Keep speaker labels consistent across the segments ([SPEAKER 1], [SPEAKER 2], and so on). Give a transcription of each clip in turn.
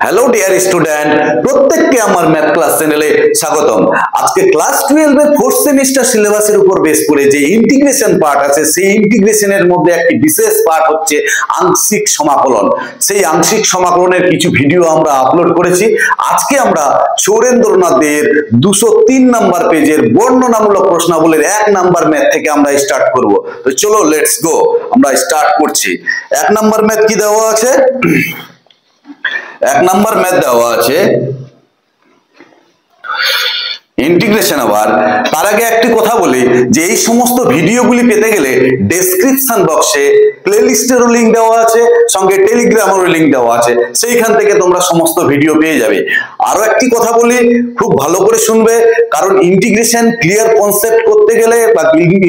[SPEAKER 1] Hello dear student, প্রত্যেককে আমার math class চ্যানেলে স্বাগতম। আজকে ক্লাস 12 এর 4th সেমিস্টার সিলেবাসের উপর বেস করে যে ইন্টিগ্রেশন পার্ট আছে, সেই ইন্টিগ্রেশনের মধ্যে একটি বিশেষ পার্ট হচ্ছে আংশিক সমাকলন। সেই আংশিক সমাকলনের কিছু ভিডিও আমরা আপলোড করেছি। আজকে আমরা সৌরেন্দ্রনাথের 203 নাম্বার পেজের বর্ণনামূলক প্রশ্নাবলীর 1 নাম্বার ম্যাথ থেকে আমরা স্টার্ট করব। তো চলো লেটস গো, আমরা স্টার্ট করছি। 1 নাম্বার ম্যাথ কি দেওয়া আছে? 1 নাম্বার ম্যাথ দেওয়া আছে ইন্টিগ্রেশন আবার। তার আগে একটি কথা বলি যে এই সমস্ত ভিডিওগুলি পেতে গেলে ডেসক্রিপশন বক্সে প্লেলিস্টেরও লিংক দেওয়া আছে, সঙ্গে টেলিগ্রামেরও লিংক দেওয়া আছে, সেইখান থেকে তোমরা সমস্ত ভিডিও পেয়ে যাবে। আরো একটি কথা বলি, খুব ভালো করে শুনবে, কারণ ইন্টিগ্রেশন ক্লিয়ার কনসেপ্ট করতে গেলে বা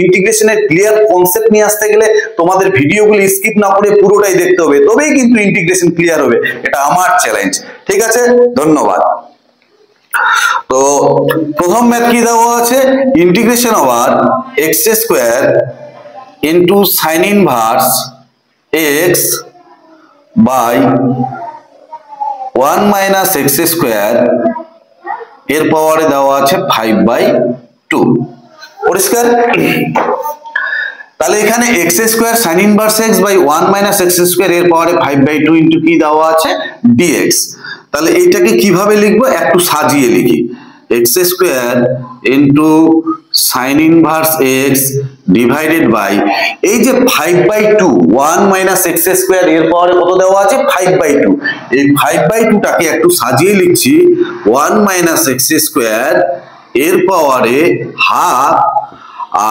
[SPEAKER 1] ইন্টিগ্রেশনের ক্লিয়ার কনসেপ্ট নিয়ে আসতে গেলে তোমাদের ভিডিওগুলি স্কিপ না করে পুরোটাই দেখতে হবে, তবেই কিন্তু ইন্টিগ্রেশন ক্লিয়ার হবে। এটা আমার চ্যালেঞ্জ। ঠিক আছে, ধন্যবাদ। তো প্রথম ম্যাথ কি দেওয়া আছে? Integration over x square into sin inverse x by 1 minus x square এর পাওয়ারে দেওয়া আছে 5/2। পরিষ্কার? তাহলে এখানে x square sin inverse x by 1 minus x square এর পাওয়ারে 5/2 ইনটু কি দেওয়া আছে? dx। তাহলে এইটাকে কিভাবে লিখবো? একটু সাজিয়ে লিখি। x square into sin inverse x divided by এই যে 5/2, 1 মাইনাস x স্কয়ার এর পাওয়ারে কত দেওয়া আছে? 5/2। এই 5/2টাকে একটু সাজিয়ে লিখছি 1 মাইনাস x স্কয়ার এর পাওয়ারে হাফ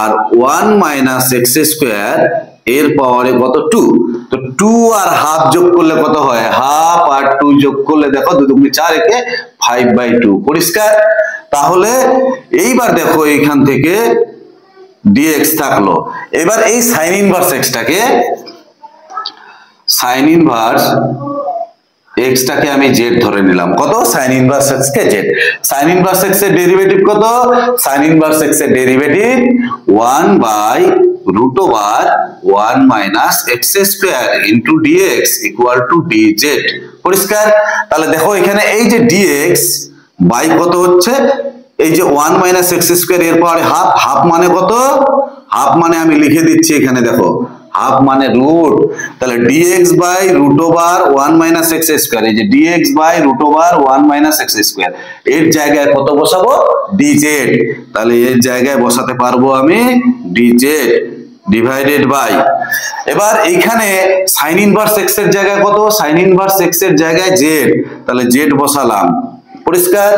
[SPEAKER 1] আর 1 মাইনাস x স্কয়ার এর পাওয়ারে কত? 2। তো 2 আর হাফ যোগ করলে কত হয়? হাফ আর 2 যোগ করলে দেখো 2 2 4 একে 5/2। পরিষ্কার? তাহলে এইবার দেখো এইখান থেকে dx থাকলো। এবার এই sin ইনভার্স x টাকে, sin ইনভার্স x টাকে আমি z ধরে নিলাম। কত? sin ইনভার্স x কে z। sin ইনভার্স x এর ডেরিভেটিভ কত? sin ইনভার্স x এর derivative 1 by root over 1 minus x square into dx equal to dz। পরিষ্কার? তাহলে দেখো এখানে এই যে dx বাই কত হচ্ছে? এই যে 1 minus x square এর পাওয়ারে হাফ, হাফ মানে কত? হাফ মানে আমি লিখে দিচ্ছি এখানে, দেখো হাফ মানে রুট। তাহলে dx by root over 1 minus x square, এই যে dx by root over 1 minus x square এর জায়গায় কত বসাবো? dz। তাহলে এর জায়গায় বসাতে পারবো আমি dz ডিভাইডেড বাই, এবার এইখানে sin ইনভার্স x এর জায়গায় কত? sin ইনভার্স x এর জায়গায় z, তাহলে z বসালাম। পরিষ্কার?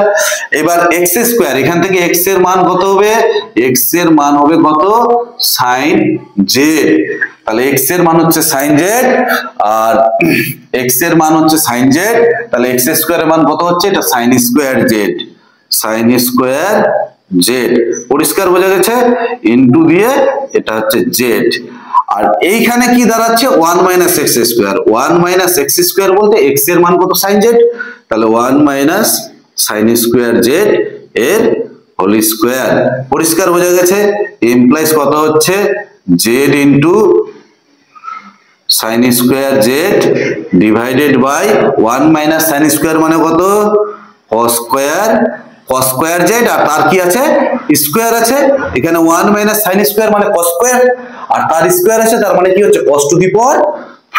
[SPEAKER 1] এবার x স্কয়ার, এখান থেকে x এর মান কত হবে? x এর মান হবে কত? sin z। তাহলে x এর মান হচ্ছে sin z আর x এর মান হচ্ছে sin z। তাহলে x স্কয়ারের মান কত হচ্ছে? এটা sin square z, sin square z। পরিষ্কার বোঝা গেছে? ইনটু দিয়ে এটা হচ্ছে z। আর এইখানে কি দাঁড়াচ্ছে? 1 minus x square. 1 minus x square বলতে x এর মান কত? sin z। তাহলে 1 মাইনাস sin স্কয়ার z এর হোল স্কয়ার। পরিষ্কার বোঝা গেছে? ইমপ্লাইজ কত হচ্ছে? z into sin square z divided by 1 minus sin square মানে কত? cos square, cos square z, আর তার কি আছে? স্কয়ার আছে। এখানে 1 মাইনাস sin স্কয়ার মানে cos স্কয়ার, আর তার স্কয়ার আছে, তার মানে কি হচ্ছে? cos to the power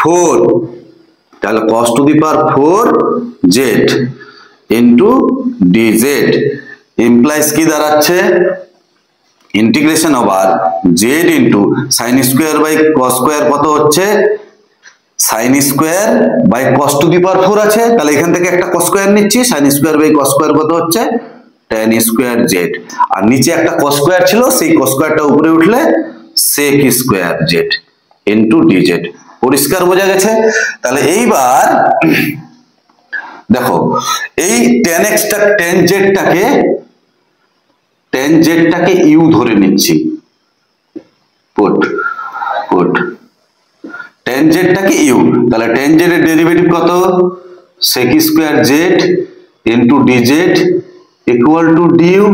[SPEAKER 1] 4। তাহলে cos to the power 4 z into dz implies কি দাঁড়াচ্ছে? Integration over z into sin square by cos square কত হচ্ছে? sin square by cos to the power 4 আছে, তাহলে এখান থেকে একটা cos স্কয়ার নিচ্ছি। sin square by cos square কত হচ্ছে? tan square z। আর নিচে একটা cos স্কয়ার ছিল, সেই cos স্কয়ারটা উপরে উঠলে sec square z into dz। পরিষ্কার বোঝা গেছে? তাহলে এইবার দেখো এই tan x টা, tan z টাকে u ধরে নিচ্ছি। পুট tan z টাকে u। তাহলে tan z এর ডেরিভেটিভ কত? sec square z into dz equal to du।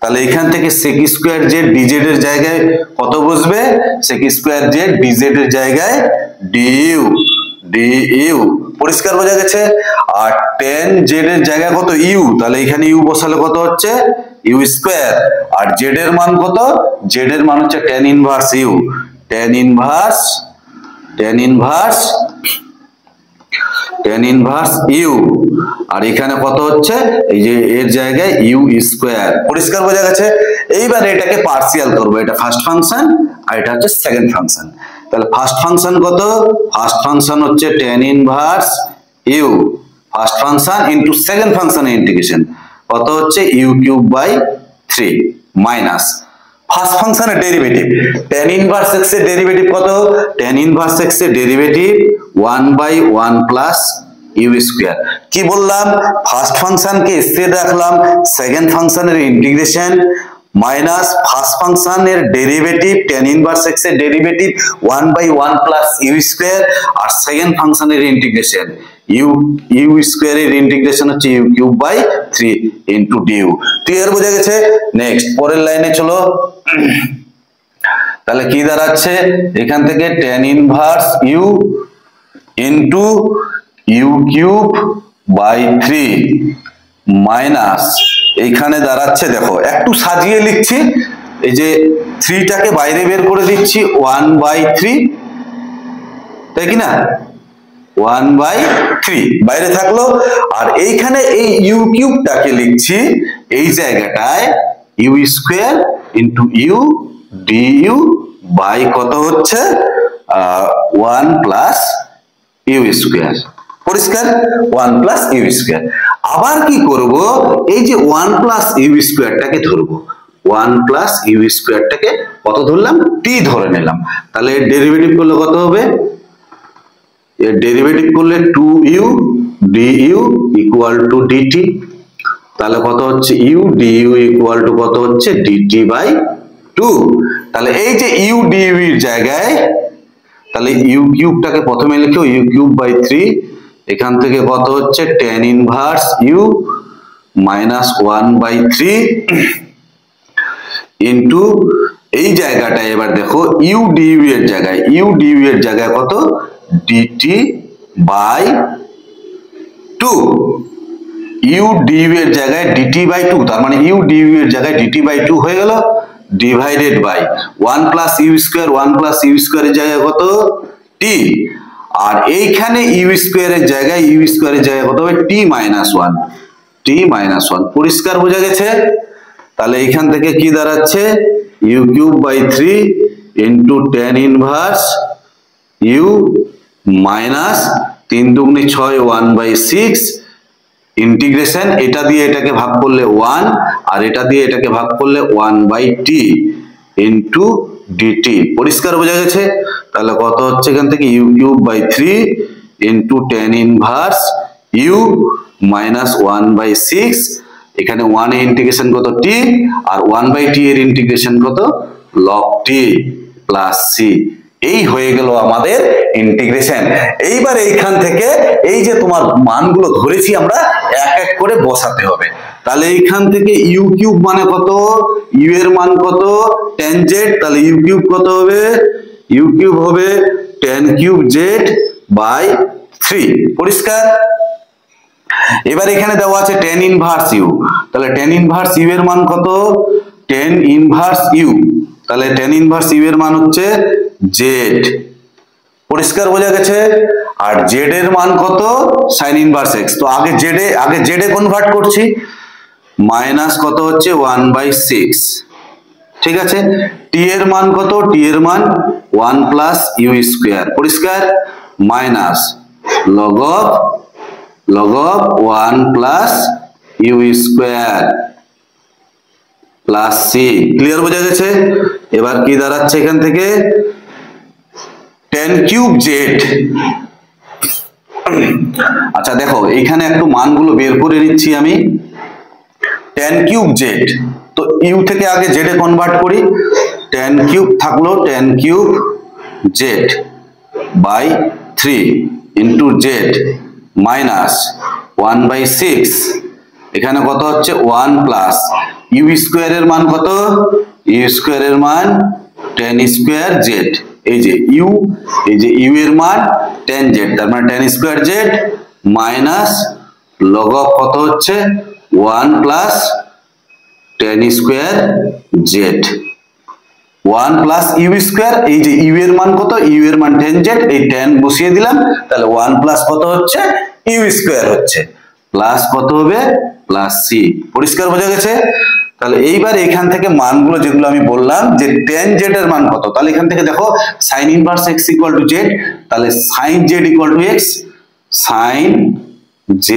[SPEAKER 1] তাহলে এখান থেকে sec স্কয়ার z dz এর জায়গায় কত বসবে? sec স্কয়ার z dz এর জায়গায় du। পরিষ্কার বোঝা গেছে? আর tan z এর জায়গায় কত u, তাহলে এখানে u বসালে কত হচ্ছে u স্কয়ার, আর z এর মান কত, z এর মান হচ্ছে tan inverse u, tan inverse u, আর এখানে কত হচ্ছে এই যে এর জায়গায় u স্কয়ার। পরিষ্কার বোঝা গেছে? এইবার এটাকে পার্সিয়াল করব, এটা ফার্স্ট ফাংশন আর এটা হচ্ছে সেকেন্ড ফাংশন। তাহলে ফার্স্ট ফাংশন কত, ফার্স্ট ফাংশন হচ্ছে tan inverse u first function into second ফাংশনের ইন্টিগ্রেশন কত হচ্ছে u cube by 3 minus first ফাংশনের ডেরিভেটিভ tan ইনভার্স x এর ডেরিভেটিভ কত, tan ইনভার্স x এর derivative 1 by 1 plus u square. কি বললাম, ফার্স্ট ফাংশনকে স্থির রাখলাম, সেকেন্ড ফাংশনের ইন্টিগ্রেশন মাইনাস ফার্স্ট ফাংশনের ডেরিভেটিভ tan ইনভার্স x এর derivative 1 by 1 plus u square, আর সেকেন্ড ফাংশনের ইন্টিগ্রেশন u স্কয়ার এর ইন্টিগ্রেশন হচ্ছে u cube by 3 into du। Clear বোঝা গেছে? নেক্সট পরের লাইনে চলো। তাহলে কি দাঁড়াচ্ছে এখান থেকে tan inverse u into u cube by 3 minus এইখানে দাঁড়াচ্ছে, দেখো একটু সাজিয়ে লিখছি, এই যে 3 টাকে বাইরে বের করে দিচ্ছি 1 বাই 3, তাই কি না, 1 বাই 3 বাইরে থাকলো, আর এইখানে এই u কিউবটাকে লিখছি এই জায়গাটায় u square into u du by কত হচ্ছে 1 প্লাস u স্কয়ার। পরিষ্কার? 1 প্লাস u স্কয়ার। আবার কি করব, এই যে 1 প্লাস u স্কয়ারটাকে ধরবো, 1 প্লাস u স্কয়ারটাকে কত ধরলাম, t ধরে নিলাম। তাহলে এর ডেরিভেটিভ করলে কত হবে, এর ডেরিভেটিভ করলে 2u du equal to dt, তাহলে কত হচ্ছে u du ইকুয়াল টু কত হচ্ছে dt বাই 2। তাহলে এই যে u du এর জায়গায় তাহলে u কিউবটাকে প্রথমে লিখো u কিউব বাই 3, এখান থেকে কত হচ্ছে tan inverse u minus 1 by 3 into এই জায়গাটায় এবার দেখো u du এর জায়গায় কত dt বাই 2, u du এর জায়গায় dt বাই 2, তার মানে u du এর জায়গায় dt বাই 2 হয়ে গেল, divided by 1 plus u square, 1 plus u স্কয়ারের জায়গায় কত t, আর এইখানে u স্কয়ারের জায়গায় কত হবে t মাইনাস 1। পরিষ্কার বোঝা গেছে? তাহলে এইখান থেকে কি দাঁড়াচ্ছে u cube by 3 into tan inverse u minus 3 দুগুণে 6 1 বাই 6 ইন্টিগ্রেশন এটা দিয়ে এটাকে ভাগ করলে 1 আর এটা দিয়ে এটাকে ভাগ করলে 1 বাই t ইনটু dt। পরিষ্কার বোঝা গেছে? তাহলে কত হচ্ছে এখান থেকে u cube by 3 into tan inverse u minus 1 by 6, এখানে 1 এর ইন্টিগ্রেশন কত t, আর 1 বাই t এর ইন্টিগ্রেশন কত log t প্লাস c। এই হয়ে গেল আমাদের ইন্টিগ্রেশন। এইবার এইখান থেকে এই যে তোমার মানগুলো ধরেছি আমরা এক এক করে বসাতে হবে। তাহলে এইখান থেকে u কিউব মানে কত, u এর মান কত tan z, তাহলে u কিউব কত হবে, u কিউব হবে tan কিউব z বাই 3। পরিষ্কার? এবার এখানে দেওয়া আছে tan ইনভার্স u, তাহলে tan ইনভার্স u এর মান কত, tan ইনভার্স u, তাহলে tan ইনভার্স u এর মান হচ্ছে z। পরিষ্কার বোঝা গেছে? আর z এর মান কত sin ইনভার্স x, তো আগে z এ কনভার্ট করছি, মাইনাস কত হচ্ছে 1/6। ঠিক আছে? t এর মান কত, t এর মান 1 প্লাস u স্কয়ার। পরিষ্কার? Minus log of 1 plus u square plus c। Clear বোঝা গেছে? এবার কি দাঁড়াচ্ছে এখান থেকে tan কিউব z। আচ্ছা দেখো এখানে একটু মানগুলো বের করে নিচ্ছি আমি। tan কিউব z, তো u থেকে আগে z এ কনভার্ট করি, tan কিউব থাকলো tan cube z by 3 into z minus 1/6, এখানে কত হচ্ছে 1 প্লাস u স্কয়ারের মান কত, u স্কয়ারের মান tan স্কয়ার z, এই যে u এর মান tan z, তার মানে tan square z minus log of কত হচ্ছে 1 plus tan square z 1 plus u square, এই যে ইউ এর মান কত, ইউ এর মান tan জেড, এই tan বসিয়ে দিলাম, তাহলে 1 প্লাস কত হচ্ছে ইউ স্কয়ার হচ্ছে, প্লাস কত হবে প্লাস সি। পরিষ্কার বোঝা গেছে? তাহলে এইবার এখান থেকে মানগুলো যেগুলো আমি বললাম যে tan z এর মান কত, তাহলে এখান থেকে দেখো sin inverse x equal to z, তাহলে sin z equal to x, sin z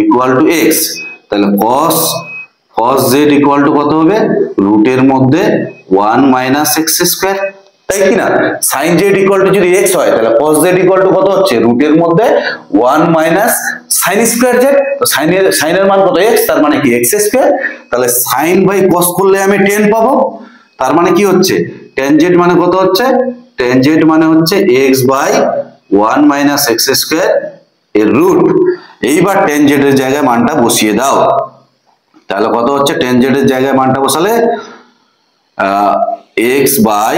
[SPEAKER 1] equal to x, তাহলে cos z ইকুয়াল টু কত হবে রুটের মধ্যে 1 মাইনাস x স্কয়ার, তাই কি না? sin z ইকুয়াল টু যদি x হয় তাহলে cos z ইকুয়াল টু কত হচ্ছে রুটের মধ্যে 1 মাইনাস sin স্কয়ার z, তো sin এর মান কত x, তার মানে কি x স্কয়ার, তাহলে sin বাই cos করলে আমি tan পাবো, তার মানে কি হচ্ছে tan z মানে কত হচ্ছে, tan z মানে হচ্ছে x by 1 minus x square এর রুট। এইবার tan z এর জায়গায় মানটা বসিয়ে দাও, তাহলে কত হচ্ছে tan z এর জায়গায় মানটা বসালে x by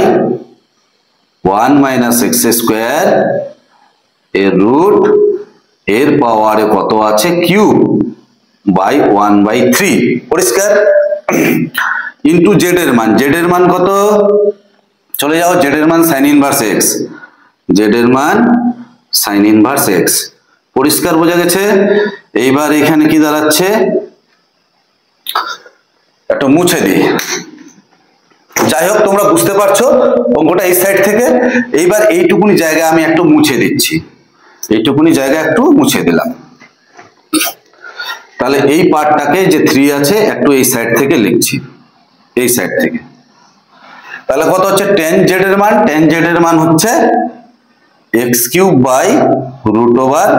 [SPEAKER 1] 1 minus x square এর রুট এর পাওয়ারে কত আছে কিউব বাই 1 বাই 3, পরিষ্কার? ইনটু z এর মান, z এর মান কত, চলে যাও, z এর মান sin ইনভার্স x, z এর মান sin ইনভার্স x, পরিষ্কার বোঝা গেছে? এইবার এখানে কি দাঁড়াচ্ছে, একটু মুছে দিই, যাই হোক তোমরা বুঝতে পারছো অঙ্কটা এই সাইড থেকে। এইবার এইটুকুনি জায়গা আমি একটু মুছে দিচ্ছি, এইটুকুনি জায়গা একটু মুছে দিলাম, তাহলে এই পার্টটাকে যে 3 আছে একটু এই সাইড থেকে লিখছি, এই সাইড থেকে, তাহলে কত হচ্ছে tan z এর মান, tan z এর মান হচ্ছে x cube by root over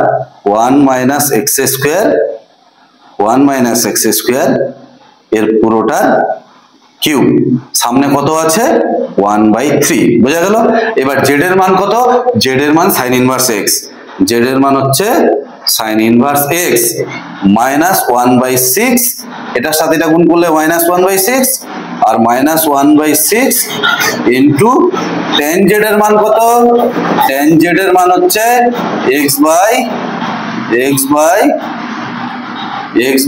[SPEAKER 1] 1 minus x square, 1 minus x square এর পুরোটা কিউব, সামনে কত আছে 1 বাই 3, বোঝা গেল? এবার z এর মান কত, z এর মান sin ইনভার্স x, z এর মান হচ্ছে sin inverse x minus 1 by 6, এটার সাথে এটা গুণ করলে মাইনাস 1 বাই 6 আর minus 1 by 6 into tan z এর মান কত, tan z এর মান হচ্ছে x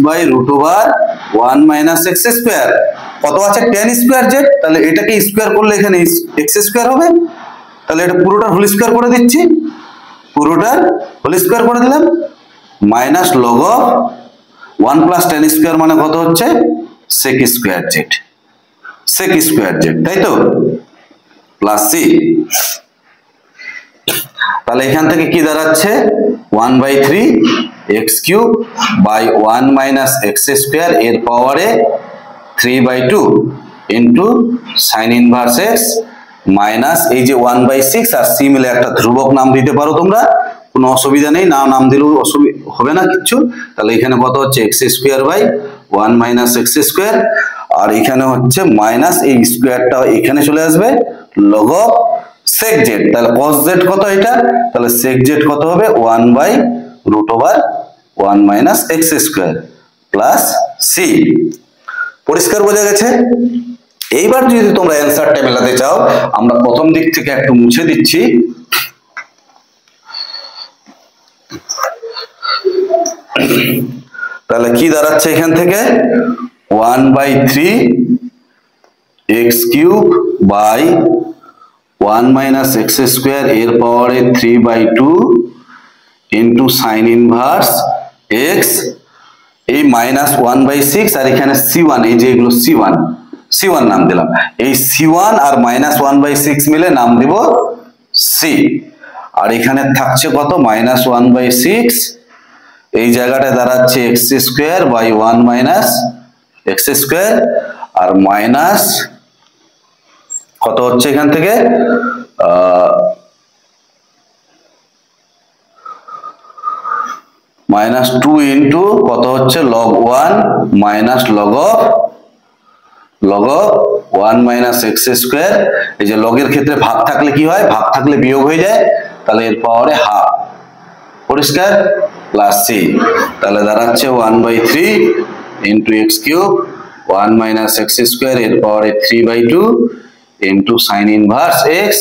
[SPEAKER 1] by root over 1 minus x square, কত আছে tan স্কয়ার z, তাহলে এটাকে স্কয়ার করলে এখানে x স্কয়ার হবে, তাহলে এটা পুরোটা হোল স্কয়ার করে দিচ্ছি, পুরোটার হোল স্কয়ার করে দিলাম, minus log of 1 plus tan square মানে কত হচ্ছে sec square z, sec square z, তাই তো, প্লাস সি। তাহলে এখান থেকে কি দাঁড়াচ্ছে 1 by 3 x cube by 1 minus x square এর পাওয়ারে 3 by 2 into sin inverse x minus এই যে 1 বাই 6 আর c মিলে একটা ধ্রুবক নাম দিতে পারো তোমরা, কোনো অসুবিধা নেই, নাম দিলেও অসুবিধা হবে না কিচ্ছু। তাহলে এখানে কত হচ্ছে x square by 1 minus x square, আর এখানে হচ্ছে মাইনাস এই স্কয়ারটা এখানে চলে আসবে লগ অফ sec z, তাহলে cos z কত এটা, তাহলে sec z কত হবে 1 by root over 1 minus x square plus c, পরিষ্কার বোঝা গেছে? এইবার যদি তোমরা অ্যানসারটা মেলাতে চাও, আমরা প্রথম দিক থেকে একটু মুছে দিচ্ছি, তাহলে কি দাঁড়াচ্ছে এখান থেকে 1 by 3 x cube by 1 minus x square এর পাওয়ারে 3 by 2 into sin inverse x, এই মাইনাস 1 বাই 6 আর এখানে c1, এই যে এগুলো c1 নাম দিলাম, এই c1 আর মাইনাস 1 বাই 6 মিলে নাম দিব c, আর এখানে থাকছে কত মাইনাস 1 বাই 6, এই জায়গাটায় দাঁড়াচ্ছে x square by 1 minus x square, আর মাইনাস কত হচ্ছে এখান থেকে মাইনাস 2 ইনটু কত হচ্ছে log 1 minus log 1 minus x square, এই যে লগের ক্ষেত্রে ভাগ থাকলে কি হয়, ভাগ থাকলে বিয়োগ হয়ে যায়, তাহলে এর পাওয়ারে হাফ, পরিষ্কার, প্লাস c, তাহলে দাঁড়াচ্ছে 1 by 3 into x cube 1 minus x square এর পাওয়ারে 3 by 2 into sin inverse x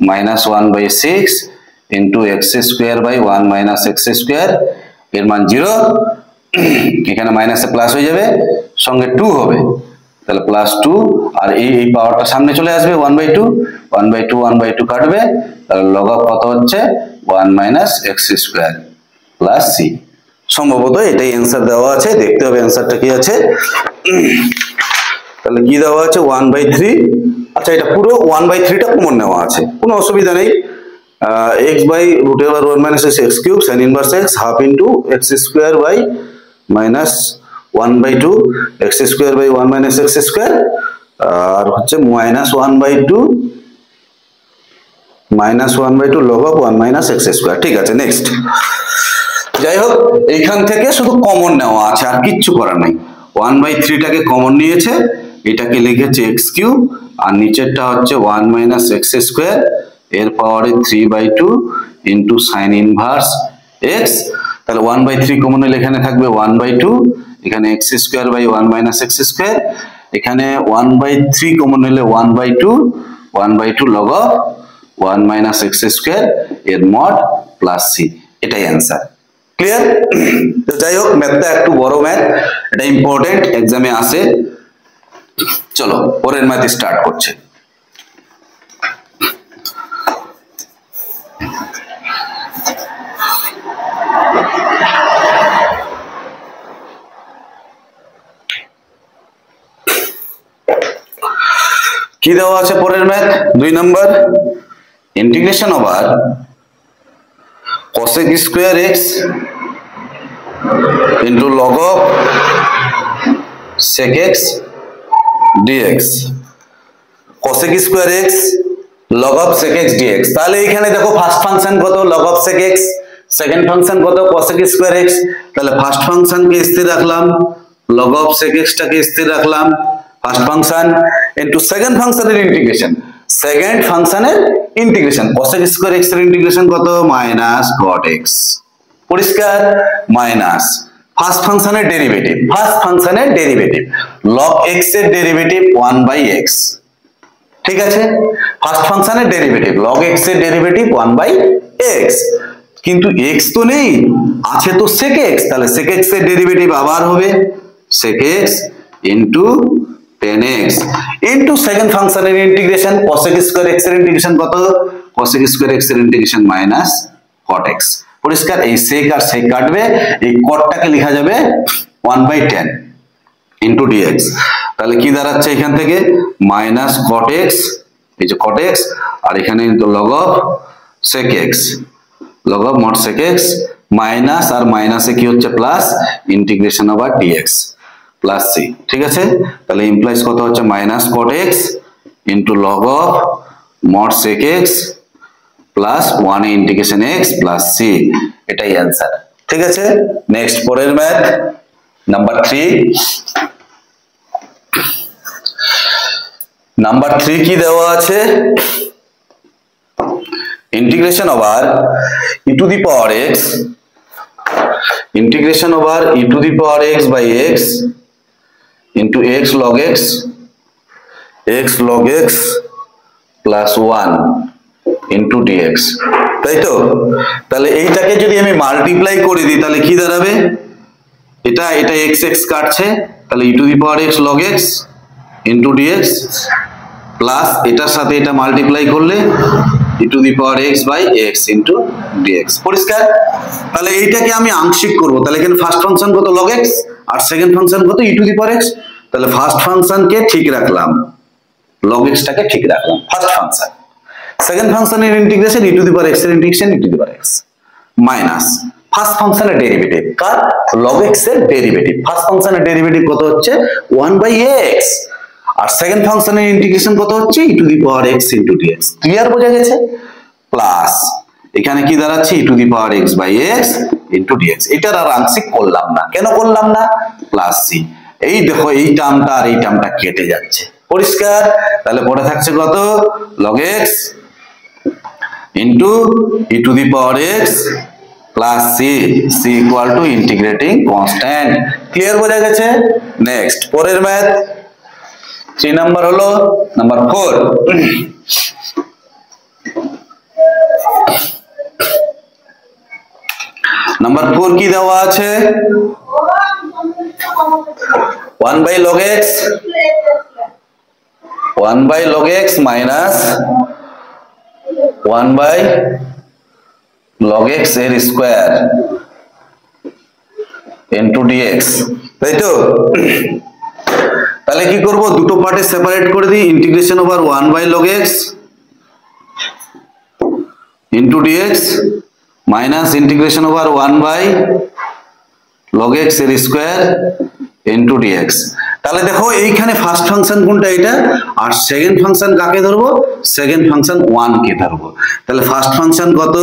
[SPEAKER 1] minus 1 by 6 into x square by 1 minus x square এর মান 0, এখানে মাইনাসে প্লাস হয়ে যাবে, সঙ্গে 2 হবে, তাহলে +2, আর এই পাওয়ারটা সামনে চলে আসবে 1/2, 1/2 1/2 কাটবে, তাহলে লগ অফ কত হচ্ছে 1 - x² প্লাস c। সম্ভবত এটাই অ্যান্সার দেওয়া আছে, দেখতে হবে অ্যান্সারটা কি আছে। তাহলে কি দেওয়া আছে 1/3, আচ্ছা এটা পুরো 1/3টা কমন নেওয়া আছে, কোনো অসুবিধা নেই। x by √1 - x³ sin inverse x half into x² by minus 1/2 x² by 1 - x², আর হচ্ছে -1/2 log of 1 - x²। ঠিক আছে, নেক্সট। যাই হোক, এইখান থেকে শুধু কমন নেওয়া আছে, আর কিচ্ছু করার নাই। 1/3টাকে কমন নিয়েছে, এটাকে লিখেছে x³ আর নিচেরটা হচ্ছে 1 - x², এর পাওয়ারে 3/2 ইন্টু সাইন ইনভার্স x। তাহলে 1/3 কমন হলে এখানে থাকবে 1/2, এখানে x² by 1 - x², এখানে 1/3 কমন হলে 1/2 log of 1 - x² এর মড প্লাস c, এটাই অ্যান্সার। ক্লিয়ার? তো যাই হোক, ম্যাথটা একটু বড় ম্যাথ, এটা ইম্পর্টেন্ট, এক্সামে আসে। চলো পরের ম্যাথ স্টার্ট করছে। কি দেওয়া আছে পরের ম্যাথ? 2 নম্বর, integration over cosec square x into log of sec x dx, cosec square x log of sec x dx। তাহলে এখানে দেখো ফার্স্ট ফাংশন কত log of sec x, second function কত cosec square x। তাহলে first ফাংশনকে স্থির রাখলাম, log of sec x টাকে স্থির রাখলাম, ফার্স্ট ফাংশন ইনটু সেকেন্ড ফাংশনের ইন্টিগ্রেশন, সেকেন্ড ফাংশনের ইন্টিগ্রেশন cosec square x এর ইন্টিগ্রেশন কত -cot x, পরিষ্কার, মাইনাস ফার্স্ট ফাংশনের ডেরিভেটিভ, ফার্স্ট ফাংশনের ডেরিভেটিভ log x এর ডেরিভেটিভ 1/x। ঠিক আছে, ফার্স্ট ফাংশনের ডেরিভেটিভ log x এর ডেরিভেটিভ 1/x, কিন্তু x তো নেই, আছে তো sec x, তাহলে sec x এর ডেরিভেটিভ আবার হবে sec x into 10x into second ফাংশনের ইন্টিগ্রেশন cosec square x এর ইন্টিগ্রেশন কত, cosec square x এর ইন্টিগ্রেশন -cot x। পরিষ্কার, এই sec আর sec কাটবে, এই cotটাকে লেখা যাবে 1/10 ইনটু dx। তাহলে কি দাঁড়াচ্ছে এখান থেকে -cot x, এই যে cot x, আর এখানে log of sec x, log of mod sec x, minus আর মাইনাসে কি হচ্ছে plus, integration over dx plus c। ঠিক আছে, তাহলে ইমপ্লাইজ কত হচ্ছে -cot x into log of mod sec x plus 1 integration x plus c, এটাই অ্যান্সার। ঠিক আছে, নেক্সট পরের ম্যাথ নাম্বার 3। নাম্বার 3 কি দেওয়া আছে, integration over e to the power x, integration over e to the power x by x into x log x plus 1 into dx, তাই তো? তাহলে এইটাকে যদি আমি মাল্টিপ্লাই করে দিই তাহলে কি দাঁড়াবে, এটা x কাটছে, তাহলে e to the power x log x into dx plus এটার সাথে এটা মাল্টিপ্লাই করলে e to the power x by x into dx। পরিষ্কার? তাহলে এইটাকে আমি আংশিক করব, তাহলে এখানে ফার্স্ট ফাংশন কত log x আর সেকেন্ড ফাংশন কত e to the power x। তাহলে ফার্স্ট ফাংশনকে ঠিক রাখলাম, log x টাকে ঠিক রাখলাম, ফার্স্ট ফাংশন। সেকেন্ড ফাংশনের integration e to the power x এর integration e to the power x minus first ফাংশনের ডেরিভেটিভ, কার log x এর ডেরিভেটিভ, ফার্স্ট ফাংশনের ডেরিভেটিভ কত হচ্ছে 1/x, আর সেকেন্ড ফাংশনের ইন্টিগ্রেশন কত হচ্ছে e to the power x into dx। Clear, বোঝা গেছে? প্লাস এখানে কি দাঁড়াচ্ছে e to the power x by x into dx। এটার আর আংশিক করলাম না, কেন করলাম না, প্লাস c। এই দেখো এই টার্মটা আর এই টার্মটা কেটে যাচ্ছে, পরিষ্কার? তাহলে পড়ে থাকছে কত log x into e to the power x plus c, c equal to integrating constant. Clear, বোঝা গেছে? নেক্সট পরের ম্যাথ 3 নাম্বার হলো নাম্বার 4। নাম্বার 4 কি দেওয়া আছে 1 by log x 1 by log x minus 1 by log x এর square into dx, তাই তো? তাহলে কি করব, দুটো পার্টে সেপারেট করে দিই, integration over 1 by log x into dx minus integration over 1 by log x এর স্কয়ার into dx। তাহলে দেখো এইখানে ফার্স্ট ফাংশন কোনটা, এটা, আর সেকেন্ড ফাংশন কাকে ধরবো, সেকেন্ড ফাংশন 1 কে ধরবো। তাহলে ফার্স্ট ফাংশন কত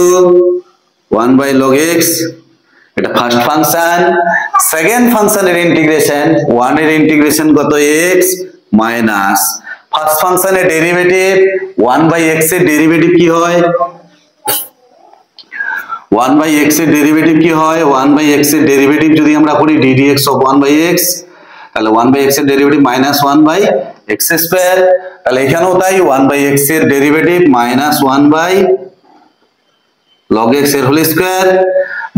[SPEAKER 1] 1 by log x, এটা ফার্স্ট ফাংশন। সেকেন্ড ফাংশনের ইন্টিগ্রেশন 1 এর ইন্টিগ্রেশন কত x মাইনাস ফার্স্ট ফাংশনের ডেরিভেটিভ 1 by x এর ডেরিভেটিভ কি হয়, 1 by x এর ডেরিভেটিভ কি হয়, 1 by x এর ডেরিভেটিভ যদি আমরা করি ddx of 1 by x, তাহলে 1 by x এর derivative minus 1 by x square. তাহলে এখানেও তাই 1 by x এর derivative minus 1 by log x এর হোল স্কয়ার।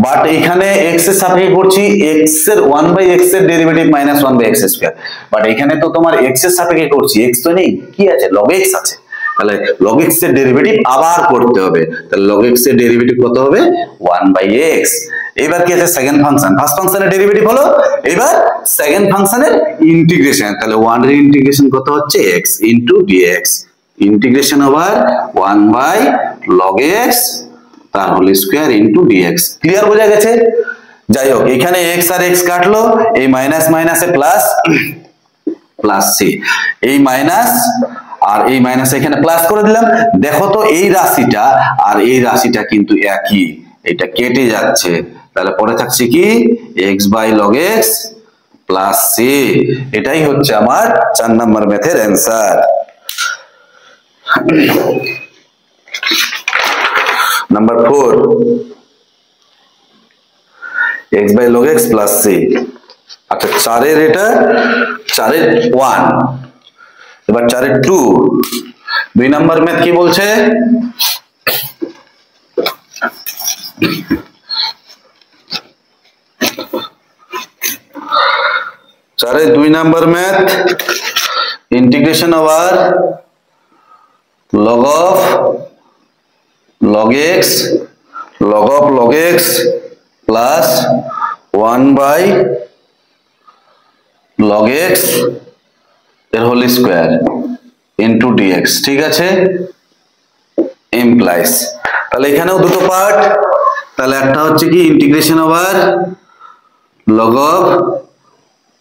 [SPEAKER 1] বাট এখানে x এর সাপেক্ষে করছি, x এর 1 by x এর derivative minus 1 by x square. But এখানে তো তোমার x এর সাপেক্ষে করছি, x তো নেই, কি আছে, log x আছে। তাহলে log x এর ডেরিভেটিভ আবার করতে হবে। তাহলে log x এর ডেরিভেটিভ কত হবে 1 by x। এবার কি আছে, সেকেন্ড ফাংশন, ফার্স্ট ফাংশনের ডেরিভেটিভ হলো, এবার সেকেন্ড ফাংশনের ইন্টিগ্রেশন। তাহলে 1 এর ইন্টিগ্রেশন কত হচ্ছে x into dx, integration over 1 by log x তার whole square into dx। Clear বোঝা গেছে? যাই হোক, এখানে x আর x কাটলো, এই মাইনাস মাইনাসে প্লাস, প্লাস সি, এই মাইনাস আর এই মাইনাস এখানে প্লাস করে দিলাম। দেখো তো এই রাশিটা আর এই রাশিটা কিন্তু একই, এটা কেটে যাচ্ছে। তাহলে পরে থাকছে কি x by log x plus c. এটাই হচ্ছে আমার 4 নম্বর ম্যাথের answer. Number 4 x by log x plus c। আচ্ছা 4 এর এটা 4 এর 1, এবার 4 এর 2। 2 নাম্বার ম্যাথ কি বলছে, চারের 2 number math integration over log of log x log of log x plus 1 by log x এর হোল স্কয়ার ইনটু dx। ঠিক আছে, implies, তাহলে এখানেও দুটো পার্ট। তাহলে একটা হচ্ছে কি integration over log of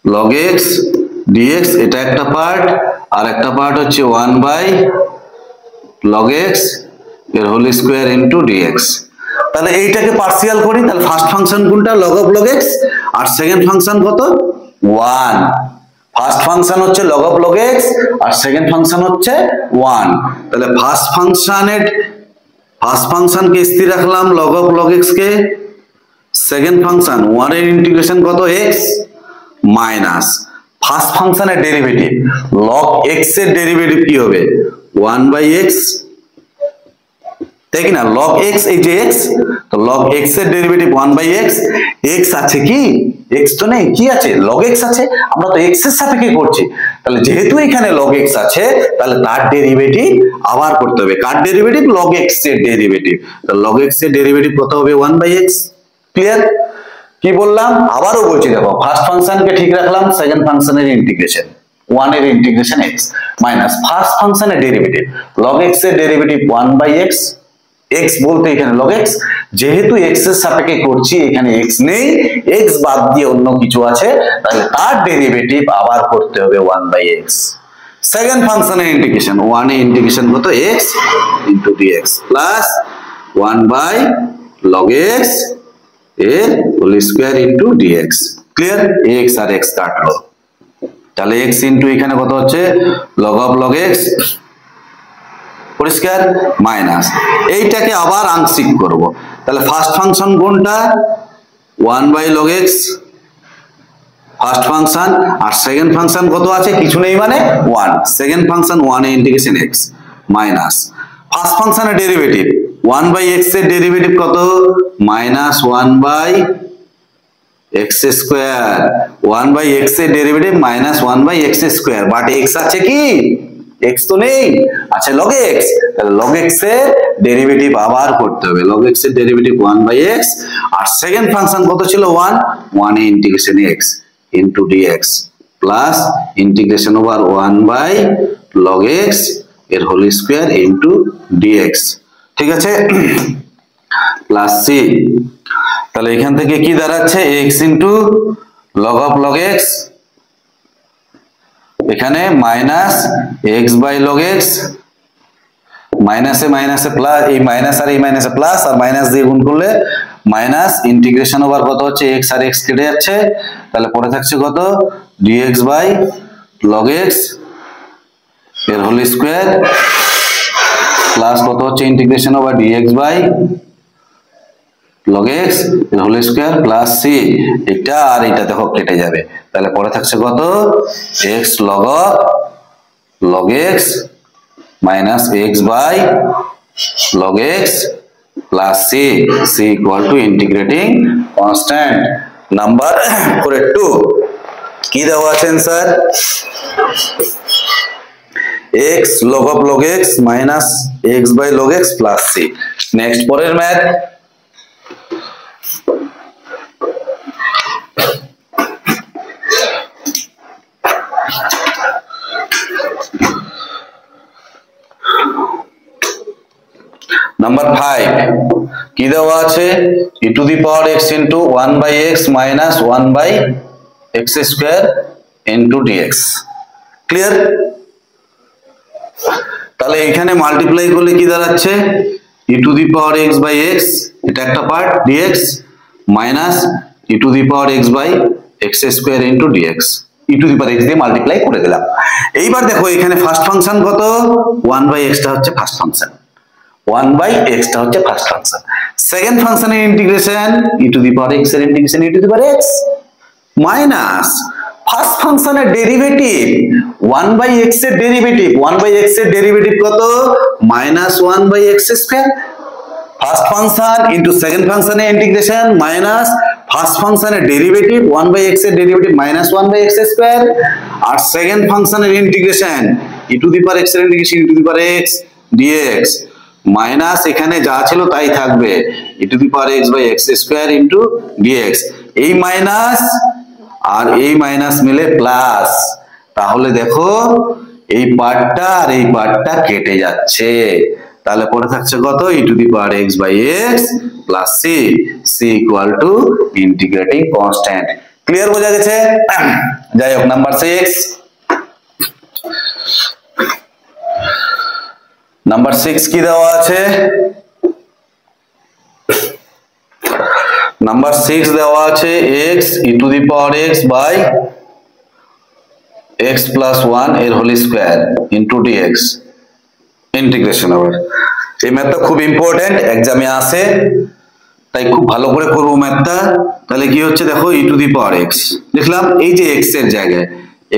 [SPEAKER 1] log x dx, এটা একটা পার্ট, আর একটা পার্ট হচ্ছে 1 by log x এর হোল স্কয়ার ইনটু dx। তাহলে এইটাকে পার্সিয়াল করি, তাহলে ফার্স্ট ফাংশন কোনটা log of log x, আর সেকেন্ড ফাংশন কত 1। ফার্স্ট ফাংশন হচ্ছে log of log x আর সেকেন্ড ফাংশন হচ্ছে 1। তাহলে ফার্স্ট ফাংশনকে স্থির রাখলাম log of log x K, second function 1 এর ইন্টিগ্রেশন কত x মাইনাস ফার্স্ট ফাংশনের ডেরিভেটিভ log x এর ডেরিভেটিভ কি হবে 1 by x, তাই কি না, log x এই যে x, তো log x এর ডেরিভেটিভ 1 by x। x আছে কি, x তো নেই, কি আছে, log x আছে, আমরা তো x এর সাপেক্ষে করছি। তাহলে যেহেতু এখানে log x আছে, তাহলে তার ডেরিভেটিভ আবার করতে হবে। কার ডেরিভেটিভ, log x এর ডেরিভেটিভ। তো log x এর ডেরিভেটিভ কত হবে 1 by x। ক্লিয়ার? কি বললাম, আবারও বলছি, দেখো ফার্স্ট ফাংশনকে ঠিক রাখলাম, সেকেন্ড ফাংশনের ইন্টিগ্রেশন 1 এর ইন্টিগ্রেশন x মাইনাস ফার্স্ট ফাংশনের ডেরিভেটিভ log x এর ডেরিভেটিভ 1 by x। x বলতে এখানে log x, যেহেতু x এর সাপেক্ষে করছি, এখানে x নেই, x বাদ দিয়ে অন্য কিছু আছে, তাহলে তার ডেরিভেটিভ আবার করতে হবে 1 by x। সেকেন্ড ফাংশনের ইন্টিগ্রেশন 1 এর ইন্টিগ্রেশন কত x into dx plus 1 by log x এর whole square into dx। Clear? x আর x কাটলো, তাহলে x ইনটু এখানে কত হচ্ছে log of log x পরিষ্কার মাইনাস, এইটাকে আবার আংশিক করব। তাহলে ফার্স্ট ফাংশন কোনটা 1 by log x first function, আর সেকেন্ড ফাংশন কত আছে, কিছু নেই মানে 1, সেকেন্ড ফাংশন 1 এর ইন্টিগ্রেশন x মাইনাস ফার্স্ট ফাংশনের ডেরিভেটিভ 1 বাই x এর ডেরিভেটিভ কত minus 1 by x square 1 by x এর derivative minus 1 by x square but x আছে কি x তো নেই আছে log x তাহলে log x এর ডেরিভেটিভ আবার করতে হবে log x এর ডেরিভেটিভ 1 বাই x আর সেকেন্ড ফাংশন কত ছিল 1 এ integration x into dx plus integration over 1 by log x এর হোল স্কয়ার ইনটু dx ঠিক আছে প্লাস c তাহলে এখান থেকে কি দাঁড়াচ্ছে x into log of log x এখানে minus x by log x মাইনাসে মাইনাসে প্লাস এই মাইনাস আর এই মাইনাসে প্লাস আর মাইনাস দিয়ে গুণ করলে মাইনাস ইন্টিগ্রেশন ওভার কত হচ্ছে x আর x কেটে যাচ্ছে তাহলে পড়ে থাকছে কত dx বাই log x এর হোল স্কয়ার প্লাস কত হচ্ছে integration over dx by log x এর হোল স্কয়ার প্লাস c এটা আর এটা দেখো কেটে যাবে তাহলে পড়ে থাকছে কত x log x minus x by log x plus c equal to integrating constant number 2 কি দেওয়া আছে sir x log of log x minus x by log x plus c next পরের ম্যাথ নাম্বার 5 কি দেওয়া আছে e to the power x into 1 by x minus 1 by x square into dx clear তাহলে এখানে multiply করলে কি দাঁড়াচ্ছে e to the power x by x এটা একটা part dx minus e to the power x by x square into dx e to the power x দিয়ে multiply করে দিলাম এইবার দেখো এখানে ফার্স্ট ফাংশন কত 1 by x টা হচ্ছে ফার্স্ট ফাংশন 1 by x টা হচ্ছে ফার্স্ট ফাংশন সেকেন্ড ফাংশনের integration e to the power x এর integration e to the power x minus first ফাংশনের ডেরিভেটিভ 1 by x এর ডেরিভেটিভ 1 by x এর ডেরিভেটিভ কত minus 1 by x square first function into second ফাংশনের integration minus first ফাংশনের derivative 1 by x এর derivative minus 1 by x square আর second ফাংশনের integration e to the power x এর integration e to the power x dx minus এখানে যা ছিল তাই থাকবে e to the power x by x square into dx এই মাইনাস আর এই মাইনাস মিলে প্লাস তাহলে দেখো এই পার্টটা আর এই পার্টটা কেটে যাচ্ছে তাহলে পড়ে থাকছে কত e to the power x by x plus c equal to integrating constant clear বোঝা গেছে যাই হোক নাম্বার 6 নাম্বার 6 কি দেওয়া আছে নাম্বার 6 দেওয়া আছে x e to the power x by x plus 1 এর whole square into dx integration over এই ম্যাথটা খুব ইম্পর্টেন্ট एग्जाम-এ আসে তাই খুব ভালো করে করব ম্যাথটা তাহলে কি হচ্ছে দেখো e to the power x লিখলাম এই যে x এর জায়গায়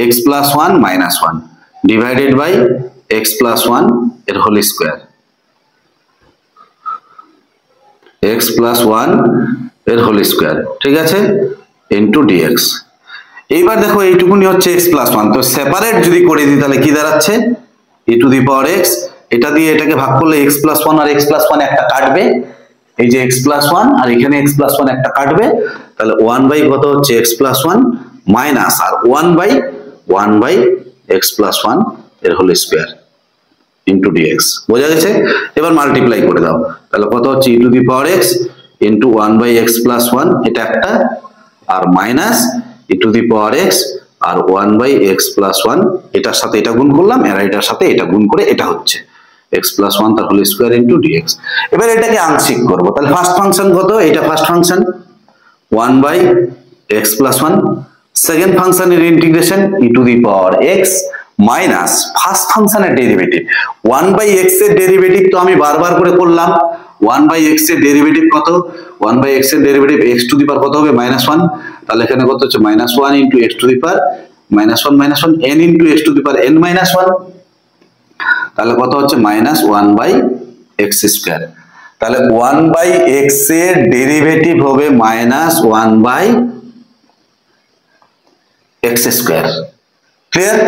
[SPEAKER 1] x plus 1 minus 1 divided by x plus 1 এর হোল স্কয়ার x plus 1 এর হোল স্কয়ার ঠিক আছে into dx এইবার দেখো এইটুকুনি হচ্ছে x plus 1 তো সেপারেট যদি করে দিই তাহলে কি দাঁড়াচ্ছে e to the power x এটা দিয়ে এটাকে ভাগ করলে x plus 1 আর x plus 1 একটা কাটবে এই যে x plus 1 আর এখানে x plus 1 একটা কাটবে তাহলে 1 বাই কত হচ্ছে x plus 1 মাইনাস আর 1 বাই x plus 1 এর হোল স্কয়ার into dx বোঝা গেছে এবার মাল্টিপ্লাই করে দাও তাহলে কত হচ্ছে e to the power x into 1 by x plus 1 এটা একটা আর minus e to the power x আর 1 by x plus 1 এটার সাথে এটা গুণ করলাম আর এটার সাথে এটা গুণ করে এটা হচ্ছে x plus 1 তার হোল স্কয়ার into dx এবার এটাকে আংশিক করব তাহলে ফার্স্ট ফাংশন কত এটা first function 1 by x plus 1 second ফাংশনের integration e to the power x minus first ফাংশনের ডেরিভেটিভ 1 by x এর ডেরিভেটিভ তো আমি বারবার করে করলাম 1 by x এর ডেরিভেটিভ কত 1 by x এর ডেরিভেটিভ x টু দি পাওয়ার কত হবে -1 তাহলে এখানে কত হচ্ছে -1 into x two the power -1 n into x two the power n -1 তাহলে কত হচ্ছে -1 by x স্কয়ার তাহলে 1/x এর ডেরিভেটিভ হবে -1/x স্কয়ার। ক্লিয়ার?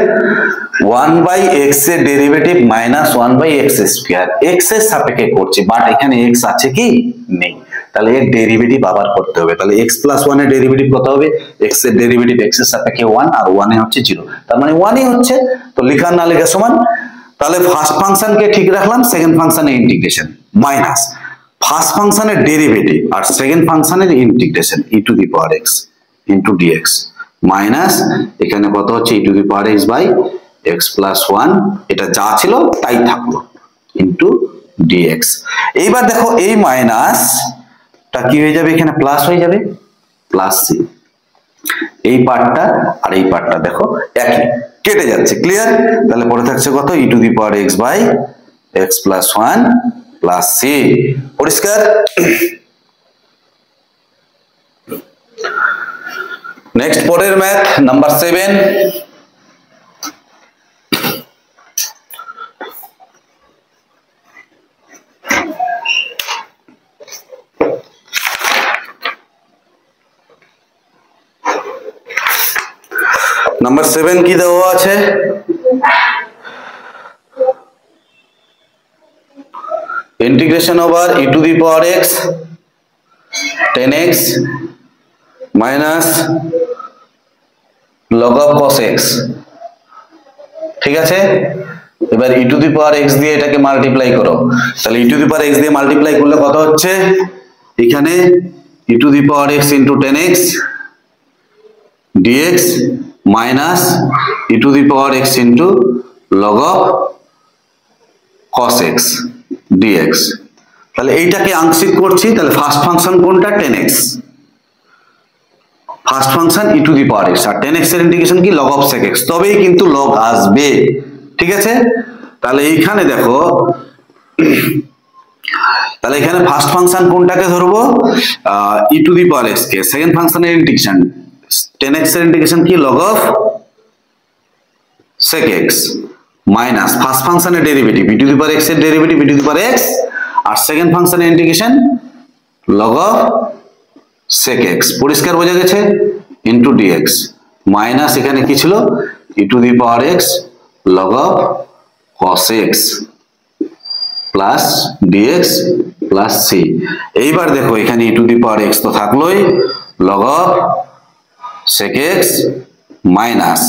[SPEAKER 1] 1/x এর ডেরিভেটিভ -1/x স্কয়ার, x এর সাপেক্ষে করছি, বাট এখানে x আছে কি নেই, তাহলে এর ডেরিভেটিভ আবার করতে হবে। তাহলে x + 1 এর ডেরিভেটিভ কত হবে? x এর ডেরিভেটিভ x এর সাপেক্ষে 1 আর 1 এ হচ্ছে 0, তার মানে 1 ই হচ্ছে। তো লেখা না লেখা সমান। তাহলে ফার্স্ট ফাংশনকে ঠিক রাখলাম, সেকেন্ড ফাংশনের ইন্টিগ্রেশন মাইনাস ফার্স্ট ফাংশনের ডেরিভেটিভ আর সেকেন্ড ফাংশনের integration e⁴x into dx minus এখানে কত হচ্ছে e⁴x + 1, এটা যা ছিল তাই থাকলো, ইনটু dx। এইবার দেখো এই মাইনাসটা কি হয়ে যাবে, এখানে প্লাস হয়ে যাবে, প্লাস c। এই পার্টটা আর এই পার্টটা দেখো একই, কেটে যাচ্ছে। ক্লিয়ার? তাহলে পরে থাকছে কত, e⁴x + 1 প্লাস c। পরিষ্কার? নেক্সট পরের ম্যাথ নাম্বার 7। নাম্বার 7 কি দেওয়া আছে, integration over e⁴x 10x minus log of cos x। ঠিক আছে? এবার e⁴x দিয়ে এটাকে মাল্টিপ্লাই করো, তাহলে e⁴x দিয়ে মাল্টিপ্লাই করলে কত হচ্ছে, এখানে e⁴x into 10x dx minus e⁴x into log of cos x dx। তাহলে এইটাকে আংশিক করছি, তাহলে ফার্স্ট ফাংশন কোনটা, 10x, ফার্স্ট ফাংশন e⁴x, আর 10x এর ইন্টিগ্রেশন কি, log of sec x, তবেই কিন্তু log আসবে। ঠিক আছে? তাহলে এইখানে দেখো, তাহলে এখানে ফার্স্ট ফাংশন কোনটাকে ধরবো, e⁴x কে, সেকেন্ড ফাংশনের ইন্টিগ্রেশন 10x এর ইন্টিগ্রেশন কি, log of sec x minus first ফাংশনের ডেরিভেটিভ e⁴x এর ডেরিভেটিভ e⁴x আর সেকেন্ড ফাংশনের integration log of sec x। পরিষ্কার বোঝা গেছে? ইনটু dx মাইনাস এখানে কি ছিল, e⁴x log of cos x plus dx plus c। এইবার দেখো এখানে e⁴x তো থাকলোই, log of sec x minus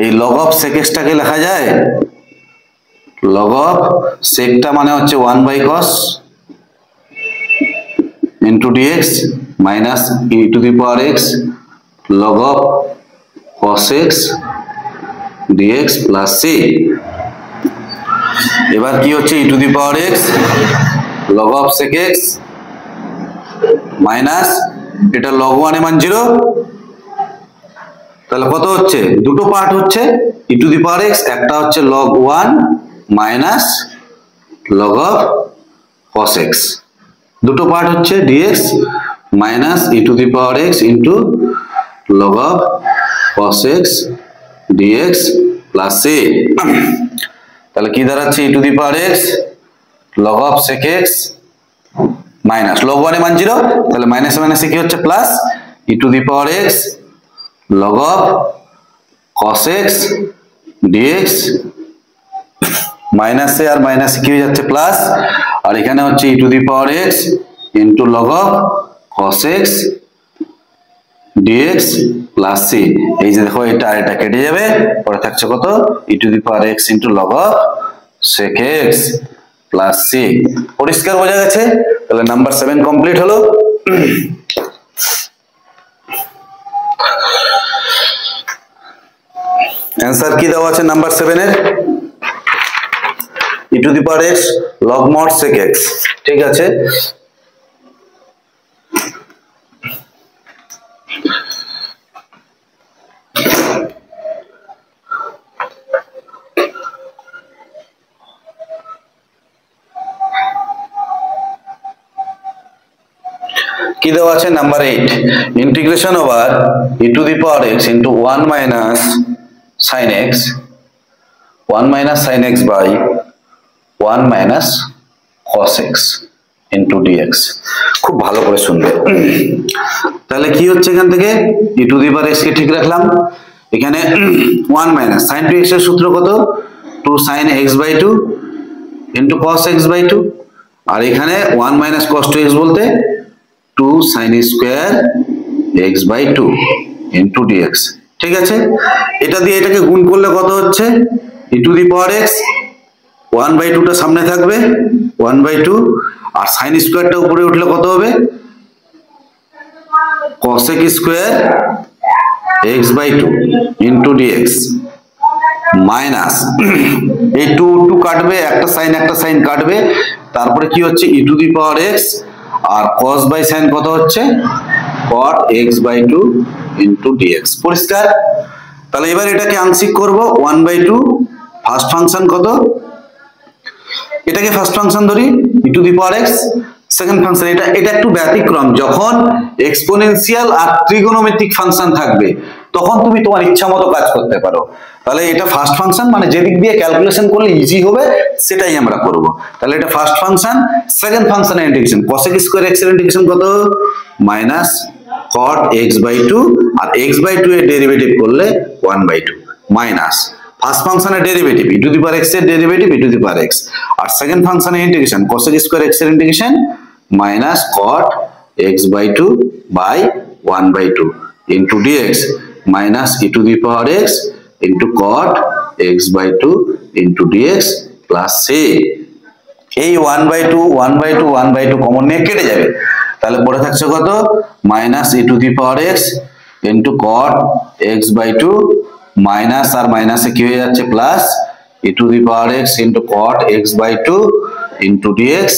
[SPEAKER 1] এই log of sec x টাকে লেখা যায়, log of sec টা মানে হচ্ছে 1/cos into dx minus e⁴x log of cos x dx plus c। এবার কি হচ্ছে, e⁴x log of sec x minus এটা log 1 এ মান 0, তাহলে কত হচ্ছে, দুটো পার্ট হচ্ছে e⁴x, একটা হচ্ছে log 1 minus log of cos x, দুটো পার্ট হচ্ছে dx minus e⁴x into log of cos x dx plus c। তাহলে কি দাঁড়াচ্ছে, e⁴x log of sec x minus log 1 এ মান 0, তাহলে মাইনাসে মাইনাসে কি হচ্ছে plus, e⁴x log of cos x dx মাইনাসে আর মাইনাসে কি হয়ে যাচ্ছে প্লাস, আর এখানে হচ্ছে e⁴x into log of cos x dx plus c। এই যে দেখো এটা এটা কেটে যাবে, পরে থাকছে কত, e⁴x into log of sec x plus c। পরিষ্কার বোঝা গেছে? তাহলে নাম্বার 7 কমপ্লিট হলো। অ্যানসার কি দেওয়া আছে নাম্বার 7 এর, e⁴x log mod sec x। ঠিক আছে, কি দেওয়া আছে number 8, integration over e⁴x into 1 minus sin x 1 minus sin x by 1 minus cos x into dx. খুব ভালো করে শুনবে। তাহলে কি হচ্ছে এখান থেকে ই টু দি পাওয়ার এক্স কে ঠিক রাখলাম, এখানে 1 মাইনাস সাইন টু এক্স এর সূত্র কত 2 sin x by 2 into cos x by 2, আর এখানে 1 মাইনাস cos 2x বলতে 2 sin square x by 2 into dx। ঠিক আছে, এটা দিয়ে এটাকে গুণ করলে কত হচ্ছে e to the power x, 1 by 2 টা সামনে থাকবে 1 বাই 2, আর sin স্কয়ারটা উপরে উঠলে কত হবে cos x square x by 2 into dx minus এই 2 2 কাটবে, একটা সাইন কাটবে, তারপরে কি হচ্ছে e to the power x আর cos বাই sin কত হচ্ছে cot x by 2 into dx। পরিষ্কার? তাহলে এবার এটাকে আংশিক করব 1 বাই 2 ফার্স্ট ফাংশন কত, এটাকে ফার্স্ট ফাংশন ধরি e to the power x, second function এটা একটু ব্যতিক্রম, যখন এক্সপোনেনশিয়াল আর ট্রিগোনোমেট্রিক ফাংশন থাকবে তখন তুমি তোমার ইচ্ছা মতো কাজ করতে পারো। তাহলে এটা ফার্স্ট ফাংশন, মানে যেদিক দিয়ে ক্যালকুলেশন করলে ইজি হবে সেটাই আমরা করব। তাহলে এটা ফার্স্ট ফাংশন, সেকেন্ড ফাংশনের integration cos x square x এর ইন্টিগ্রেশন কত মাইনাস cot x বাই 2, আর x বাই 2 এর ডেরিভেটিভ করলে 1 বাই 2 মাইনাস ফার্স্ট ফাংশনের derivative e to the power x এর derivative e to the power x, আর second ফাংশনের integration cos x square x এর integration minus cot x by 2 by 1 by 2 into dx minus e to the power x into cot x by 2 into dx plus c। এই 1 by 2 1 by 2 1 by 2 common নিয়ে কেটে যাবে, তাহলে পড়ে থাকছে কত minus e to the power x into cot x by 2 minus আর মাইনাসে কি হয়ে যাচ্ছে plus e to the power x into cot x by 2 into dx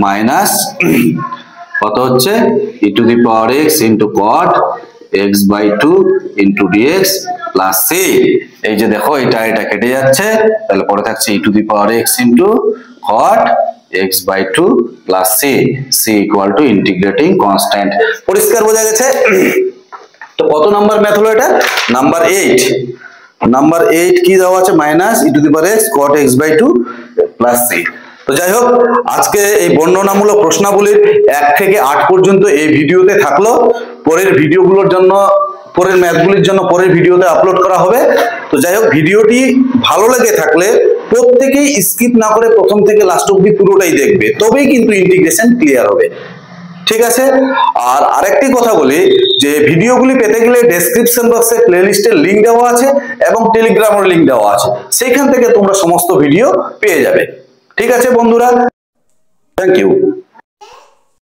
[SPEAKER 1] minus কত হচ্ছে e to the power x into cot x by 2 into dx plus c। এই যে দেখো এটা কেটে যাচ্ছে, তাহলে পড়ে থাকছে e to the power x into cot x by 2 plus c, c equal to integrating constant. পরিষ্কার বোঝা গেছে? তো কত নাম্বার ম্যাথ হলো এটা? নাম্বার 8। নাম্বার 8 কি দেওয়া আছে minus e to the power x cot x by 2 plus c। তো যাই হোক, আজকে এই বর্ণনামূলক প্রশ্নাবলীর 1 থেকে 8 পর্যন্ত এই ভিডিওতে থাকলো। পরের ভিডিওগুলোর জন্য, পরের ম্যাথগুলির জন্য পরের ভিডিওতে আপলোড করা হবে। তো যাই হোক, ভিডিওটি ভালো লেগে থাকলে প্রত্যেকেই স্কিপ না করে প্রথম থেকে লাস্ট অবধি পুরোটাই দেখবে, তবেই কিন্তু ইন্টিগ্রেশন ক্লিয়ার হবে। ঠিক আছে? আর আরেকটি কথা বলি যে ভিডিওগুলি পেতে গেলে ডেসক্রিপশন বক্সে প্লেলিস্টের লিংক দেওয়া আছে এবং টেলিগ্রামের লিংক দেওয়া আছে, সেইখান থেকে তোমরা সমস্ত ভিডিও পেয়ে যাবে। ঠিক আছে বন্ধুরা, থ্যাংক ইউ।